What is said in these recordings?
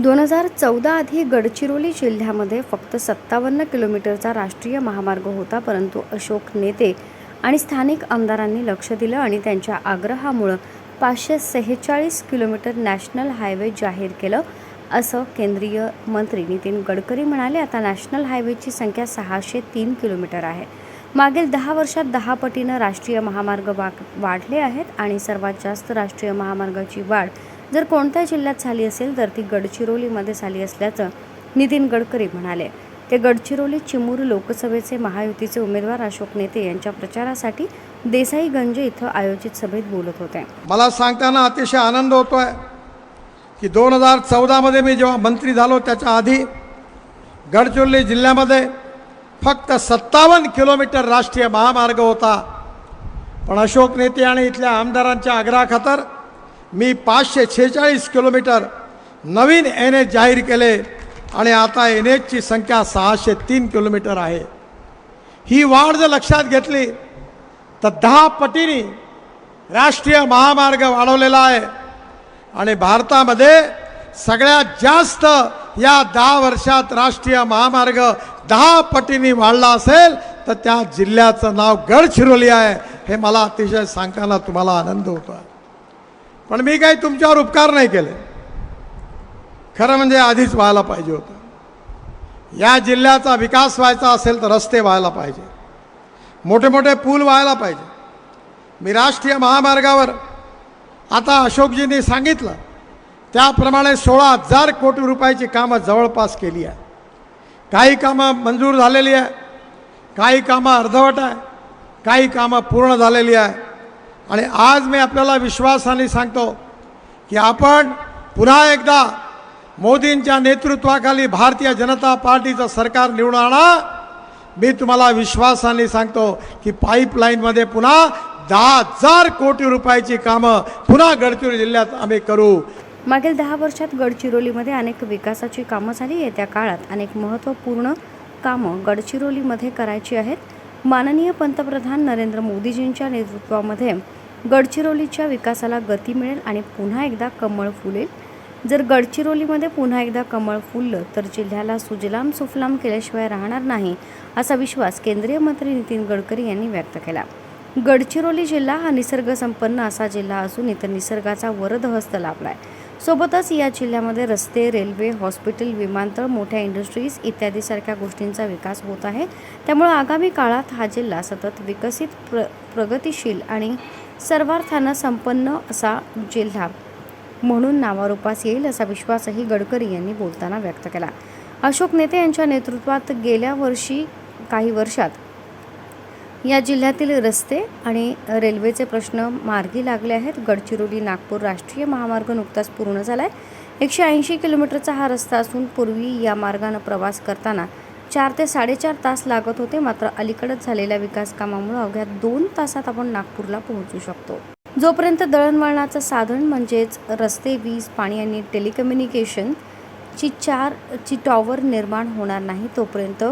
2014 आधी गडचिरोली जिल्ह्यामध्ये फक्त 57 किलोमीटरचा राष्ट्रीय महामार्ग होता, परंतु अशोक नेते आणि स्थानिक आमदारांनी लक्ष दिलं आणि त्यांच्या आग्रहामुळे 546 किलोमीटर नॅशनल हायवे जाहीर केलं, असं केंद्रीय मंत्री नितीन गडकरी म्हणाले. आता नॅशनल हायवेची संख्या 603 किलोमीटर आहे. मागील 10 वर्षात 10 पटीनं राष्ट्रीय महामार्ग वाढले आहेत आणि सर्वात जास्त राष्ट्रीय महामार्गाची वाढ जर कोणत्या जिल्ह्यात झाली असेल तर ती गडचिरोलीमध्ये झाली असल्याचं नितीन गडकरी म्हणाले. ते गडचिरोली चिमूर लोकसभेचे महायुतीचे उमेदवार अशोक नेते यांच्या प्रचारासाठी देसाईगंज इथं आयोजित सभेत बोलत होते. मला सांगताना अतिशय आनंद होतोय की 2014 मध्ये मी जेव्हा मंत्री झालो त्याच्या आधी गडचिरोली जिल्ह्यामध्ये फक्त 57 किलोमीटर राष्ट्रीय महामार्ग होता. पण अशोक नेते आणि इथल्या आमदारांच्या आग्रहाखातर मी 546 किलोमीटर नवीन NH जाहीर केले आणि आता NHची संख्या 603 किलोमीटर आहे. ही वाढ जर लक्षात घेतली तर 10 पटीने राष्ट्रीय महामार्ग वाढवलेला आहे आणि भारतामध्ये सगळ्यात जास्त या 10 वर्षात राष्ट्रीय महामार्ग 10 पटीने वाढला असेल तर त्या जिल्ह्याचं नाव गडचिरोली आहे. हे मला अतिशय सांगताना तुम्हाला आनंद होतो. पण मी काही तुमच्यावर उपकार नाही केले. खरं म्हणजे आधीच व्हायला पाहिजे होतं. या जिल्ह्याचा विकास व्हायचा असेल तर रस्ते व्हायला पाहिजे, मोठे मोठे पूल व्हायला पाहिजे. मी राष्ट्रीय महामार्गावर आता अशोकजींनी सांगितलं त्याप्रमाणे 16,000 कोटी रुपयाची कामं जवळपास केली आहे. काही कामं मंजूर झालेली आहे, काही कामं अर्धवट आहे, काही कामं पूर्ण झालेली आहे. आणि आज मी आपल्याला विश्वासाने सांगतो की आपण पुन्हा एकदा मोदींच्या नेतृत्वाखाली भारतीय जनता पार्टीचं सरकार निवडून आणा. मी तुम्हाला विश्वासाने सांगतो की पाईपलाईनमध्ये पुन्हा 10,000 कोटी रुपयाची कामं पुन्हा गडचिरोली जिल्ह्यात आम्ही करू. मागील 10 वर्षात गडचिरोलीमध्ये अनेक विकासाची कामं झाली. येत्या काळात अनेक महत्त्वपूर्ण कामं गडचिरोलीमध्ये करायची आहेत. माननीय पंतप्रधान नरेंद्र मोदीजींच्या नेतृत्वामध्ये गडचिरोलीच्या विकासाला गती मिळेल आणि पुन्हा एकदा कमळ फुलेल. जर गडचिरोलीमध्ये पुन्हा एकदा कमळ फुललं तर जिल्ह्याला सुजलाम सुफलाम केल्याशिवाय राहणार नाही, असा विश्वास केंद्रीय मंत्री नितीन गडकरी यांनी व्यक्त केला. गडचिरोली जिल्हा हा निसर्गसंपन्न असा जिल्हा असून इथं निसर्गाचा वरदहस्त लाभला आहे. सोबतच या जिल्ह्यामध्ये रस्ते, रेल्वे, हॉस्पिटल, विमानतळ, मोठ्या इंडस्ट्रीज इत्यादी सारख्या गोष्टींचा विकास होत आहे. त्यामुळे आगामी काळात हा जिल्हा सतत विकसित, प्रगतिशील आणि सर्वार्थानं संपन्न असा जिल्हा म्हणून नावारूपास येईल, असा विश्वासही गडकरी यांनी बोलताना व्यक्त केला. अशोक नेते यांच्या नेतृत्वात गेल्या काही वर्षात या जिल्ह्यातील रस्ते आणि रेल्वेचे प्रश्न मार्गी लागले आहेत. गडचिरोली नागपूर राष्ट्रीय महामार्ग नुकताच पूर्ण झाला आहे. 180 किलोमीटरचा हा रस्ता असून पूर्वी या मार्गाने प्रवास करताना 4 ते 4.5 तास लागत होते. मात्र अलीकडेच झालेल्या विकास कामामुळे अवघ्या 2 तासात आपण नागपूरला पोहोचू शकतो. जोपर्यंत दळणवळणाचं साधन म्हणजेच रस्ते, वीज, पाणी आणि टेलिकम्युनिकेशनची टॉवर निर्माण होणार नाही तोपर्यंत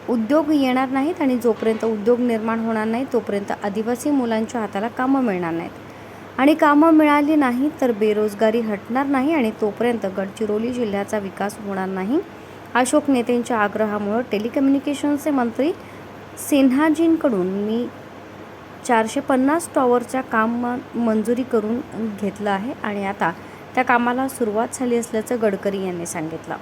उद्योग येणार नाहीत आणि जोपर्यंत उद्योग निर्माण होणार नाही तोपर्यंत आदिवासी मुलांच्या हाताला कामं मिळणार नाहीत आणि कामं मिळाली नाही तर बेरोजगारी हटणार नाही आणि तोपर्यंत गडचिरोली जिल्ह्याचा विकास होणार नाही. अशोक नेत्यांच्या आग्रहामुळे टेलिकम्युनिकेशनचे मंत्री सिन्हाजींकडून मी 450 टॉवरच्या काम मंजुरी करून घेतलं आहे आणि आता त्या कामाला सुरुवात झाली असल्याचं गडकरी यांनी सांगितलं.